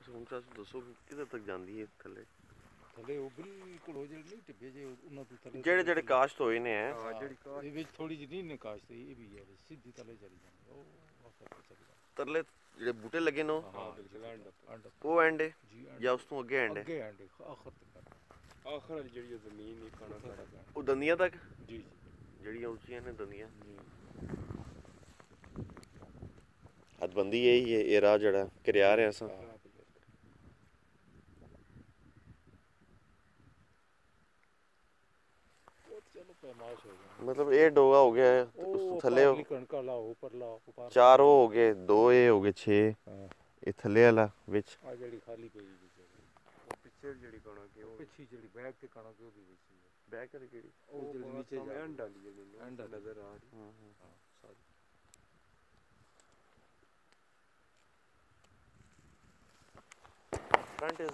ਹੁਣ ਦੱਸੋ ਕਿੱਧਰ ਤੱਕ ਜਾਂਦੀ ਹੈ ਥੱਲੇ? ਥੱਲੇ ਉਹ ਬਿਲਕੁਲ ਹੋ ਜਿਹੜੇ ਨਹੀਂ ਟਿੱਬੇ ਜੇ ਉਹਨਾਂ ਤੋਂ ਥੱਲੇ ਜਿਹੜੇ ਕਾਸ਼ਤ ਹੋਏ ਨੇ ਹਾਂ ਜਿਹੜੀ ਕਾਸ਼ਤ ਇਹ ਵਿੱਚ ਥੋੜੀ ਜਿਹੀ ਨਹੀਂ ਕਾਸ਼ਤ ਇਹ ਵੀ ਹੈ ਸਿੱਧੀ ਥੱਲੇ ਚਲੀ ਜਾਂਦੀ ਉਹ ਆਖਰ ਤੇ ਚਲੀ ਜਾਂਦੀ ਤਰਲੇ ਜਿਹੜੇ ਬੂਟੇ ਲੱਗੇ ਨੇ ਹਾਂ ਉਹ ਐਂਡ ਹੈ ਜਾਂ ਉਸ ਤੋਂ ਅੱਗੇ ਐਂਡ ਹੈ? ਅੱਗੇ ਐਂਡ ਆਖਰ ਤੱਕ ਆਖਰ ਜਿਹੜੀ ਜ਼ਮੀਨ ਨਹੀਂ ਖਾਣਾ ਉਹ ਦੰਦੀਆਂ ਤੱਕ ਜੀ ਜਿਹੜੀਆਂ ਉੱਚੀਆਂ ਨੇ ਦੰਦੀਆਂ ਹੱਦਬੰਦੀ ਇਹੀ ਹੈ ਇਹ ਰਾਹ ਜਿਹੜਾ ਕਿਰਿਆ ਰਿਹਾ ਸਾਂ मतलब ये डोगा हो गया है उस थले चार वो हो गए दो ये हो गए 6 ये थले वाला विच आ जेडी खाली पई वो पीछे जेडी कणक है वो पिछी जेडी बैक ते कणक है ओदी विच बैक कर केडी ओ जेडी नीचे जा एंड डाली है एंड नजर आ रही हां सारी फ्रंट इज